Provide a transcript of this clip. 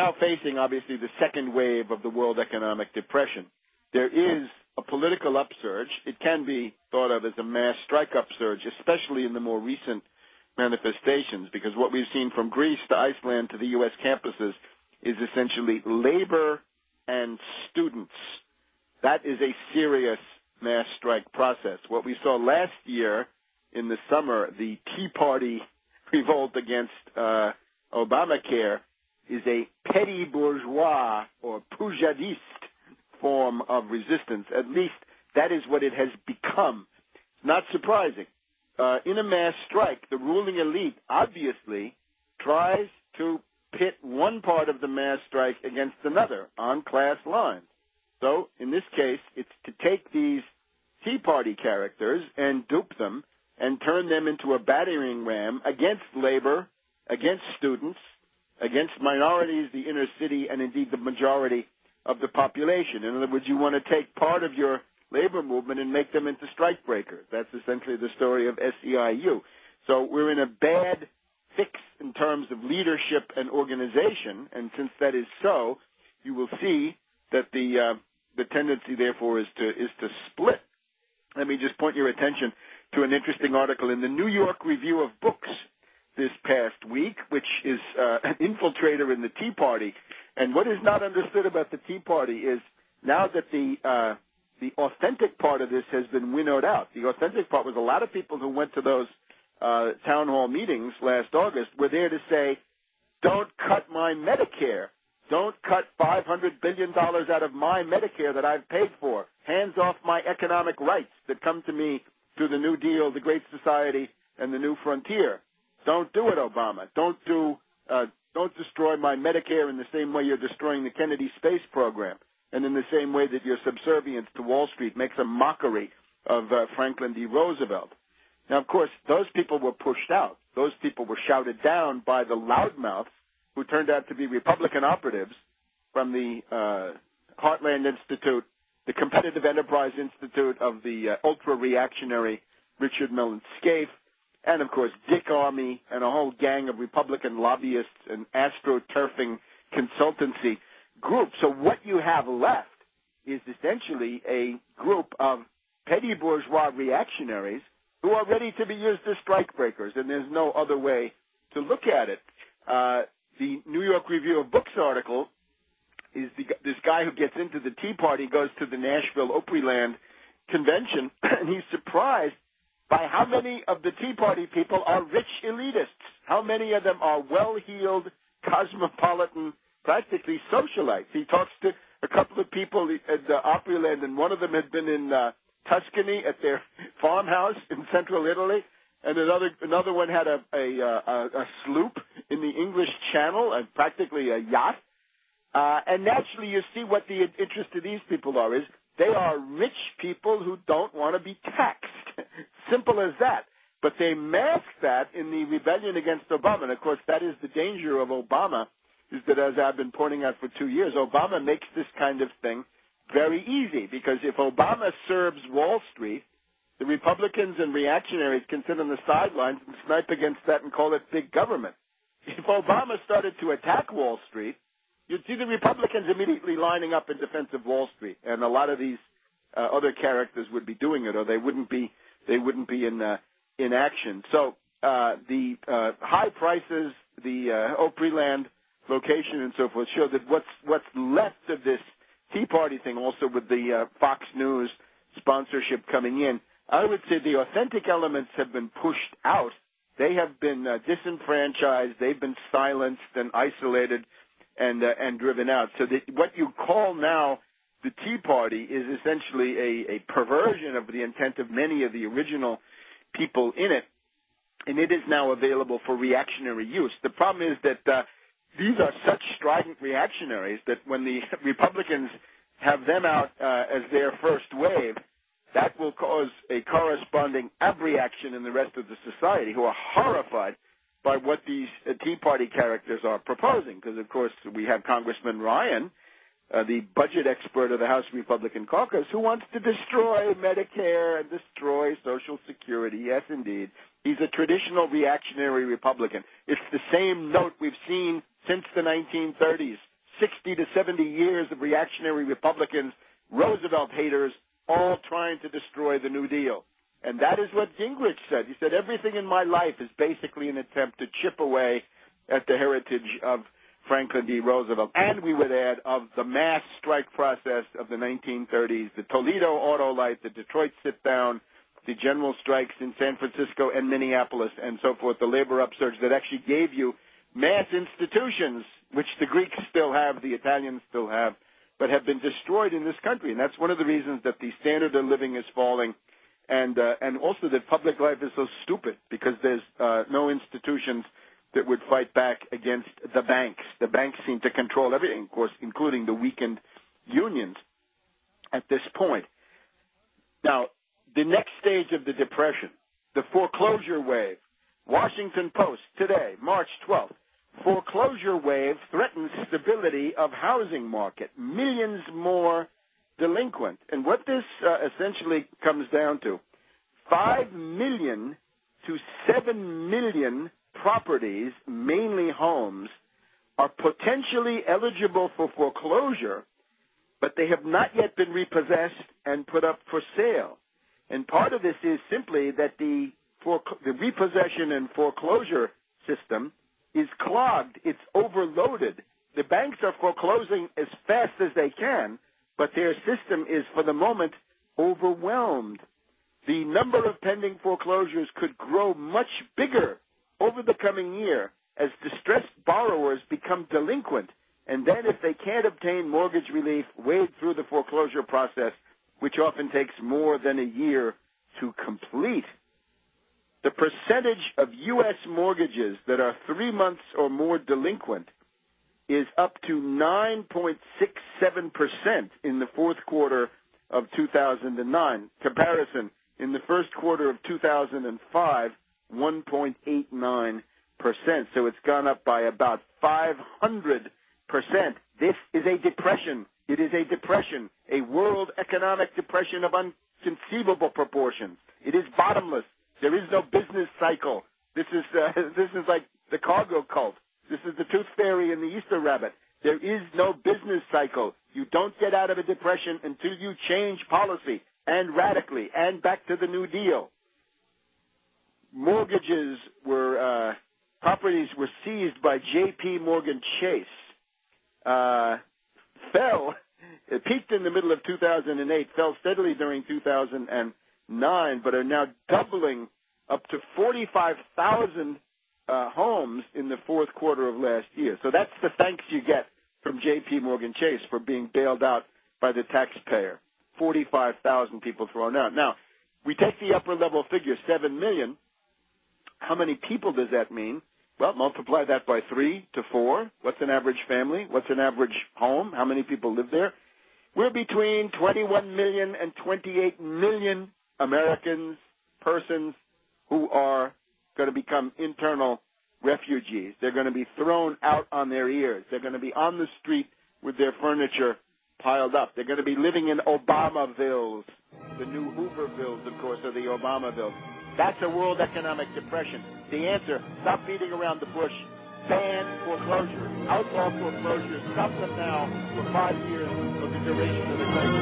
now facing, obviously, the second wave of the world economic depression. There is a political upsurge. It can be thought of as a mass strike upsurge, especially in the more recent manifestations, because what we've seen from Greece to Iceland to the U.S. campuses is essentially labor and students. That is a serious mass strike process. What we saw last year in the summer, the Tea Party revolt against Obamacare, is a petty bourgeois or pujadiste form of resistance. At least that is what it has become. Not surprising. In a mass strike, the ruling elite obviously tries to pit one part of the mass strike against another on class lines. So in this case, it's to take these Tea Party characters and dupe them and turn them into a battering ram against labor, against students, against minorities, the inner city, and indeed the majority of the population. In other words, you want to take part of your labor movement and make them into strike breakers. That's essentially the story of SEIU. So we're in a bad fix in terms of leadership and organization, and since that is so, you will see that the tendency, therefore, is to split. Let me just point your attention to an interesting article in the New York Review of Books this past week, which is an infiltrator in the Tea Party. And what is not understood about the Tea Party is now that the authentic part of this has been winnowed out. The authentic part was a lot of people who went to those town hall meetings last August were there to say, don't cut my Medicare. Don't cut $500 billion out of my Medicare that I've paid for. Hands off my economic rights that come to me through the New Deal, the Great Society, and the New Frontier. Don't do it, Obama. Don't destroy my Medicare in the same way you're destroying the Kennedy space program, and in the same way that your subservience to Wall Street makes a mockery of Franklin D. Roosevelt. Now, of course, those people were pushed out. Those people were shouted down by the loudmouths who turned out to be Republican operatives from the Heartland Institute, the Competitive Enterprise Institute of the ultra-reactionary Richard Mellon Scaife, and, of course, Dick Armey and a whole gang of Republican lobbyists and astroturfing consultancy group. So what you have left is essentially a group of petty bourgeois reactionaries who are ready to be used as strikebreakers, and there's no other way to look at it. The New York Review of Books article is this guy who gets into the Tea Party, goes to the Nashville Opryland convention, and he's surprised by how many of the Tea Party people are rich elitists. How many of them are well-heeled, cosmopolitan, practically socialites. He talks to a couple of people at the Opryland, and one of them had been in Tuscany at their farmhouse in central Italy, and another one had a sloop in the English Channel, practically a yacht. And naturally, you see what the interest of these people are is they are rich people who don't want to be taxed. Simple as that. But they mask that in the rebellion against Obama. And, of course, that is the danger of Obama, is that, as I've been pointing out for 2 years, Obama makes this kind of thing very easy, because if Obama serves Wall Street, the Republicans and reactionaries can sit on the sidelines and snipe against that and call it big government. If Obama started to attack Wall Street, you'd see the Republicans immediately lining up in defense of Wall Street, and a lot of these other characters would be doing it, or they wouldn't be in action. So the high prices, the Opryland location, and so forth, show that what's left of this Tea Party thing, also with the Fox News sponsorship coming in, I would say the authentic elements have been pushed out. They have been disenfranchised. They've been silenced and isolated and driven out. So that what you call now the Tea Party is essentially a perversion of the intent of many of the original people in it, and it is now available for reactionary use. The problem is that these are such strident reactionaries that when the Republicans have them out as their first wave, that will cause a corresponding abreaction in the rest of the society, who are horrified by what these Tea Party characters are proposing. Because, of course, we have Congressman Ryan, the budget expert of the House Republican caucus, who wants to destroy Medicare and destroy Social Security. Yes, indeed. He's a traditional reactionary Republican. It's the same note we've seen since the 1930s. 60 to 70 years of reactionary Republicans, Roosevelt haters, all trying to destroy the New Deal. And that is what Gingrich said. He said, everything in my life is basically an attempt to chip away at the heritage of Franklin D. Roosevelt. And we would add of the mass strike process of the 1930s, the Toledo Auto Light, the Detroit sit-down, the general strikes in San Francisco and Minneapolis and so forth, the labor upsurge that actually gave you mass institutions, which the Greeks still have, the Italians still have, but have been destroyed in this country. And that's one of the reasons that the standard of living is falling, and also that public life is so stupid, because there's no institutions that would fight back against the banks. The banks seem to control everything, of course, including the weakened unions at this point. Now, the next stage of the Depression, the foreclosure wave. Washington Post today, March 12th. Foreclosure wave threatens stability of housing market. Millions more delinquent. And what this essentially comes down to, 5 million to 7 million properties, mainly homes, are potentially eligible for foreclosure, but they have not yet been repossessed and put up for sale. And part of this is simply that the repossession and foreclosure system is clogged. It's overloaded. The banks are foreclosing as fast as they can, but their system is, for the moment, overwhelmed. The number of pending foreclosures could grow much bigger over the coming year as distressed borrowers become delinquent, and then if they can't obtain mortgage relief, wade through the foreclosure process, which often takes more than a year to complete. The percentage of U.S. mortgages that are 3 months or more delinquent is up to 9.67% in the fourth quarter of 2009. Comparison, in the first quarter of 2005, 1.89%. So it's gone up by about 500%. This is a depression. It is a depression, a world economic depression of inconceivable proportions. It is bottomless. There is no business cycle. This is like the cargo cult. This is the tooth fairy and the Easter rabbit. There is no business cycle. You don't get out of a depression until you change policy, and radically, and back to the New Deal. Mortgages were, properties were seized by J.P. Morgan Chase. It peaked in the middle of 2008, fell steadily during 2009, but are now doubling up to 45,000 homes in the fourth quarter of last year. So that's the thanks you get from J.P. Morgan Chase for being bailed out by the taxpayer. 45,000 people thrown out. Now, we take the upper level figure, 7 million. How many people does that mean? Well, multiply that by 3 to 4. What's an average family? What's an average home? How many people live there? We're between 21 million and 28 million Americans, persons who are going to become internal refugees. They're going to be thrown out on their ears. They're going to be on the street with their furniture piled up. They're going to be living in Obamavilles. The new Hoovervilles, of course, are the Obamavilles. That's a world economic depression. The answer, stop beating around the bush. Ban foreclosures. Outlaw foreclosures. Stop them now for 5 years of the duration of the crisis.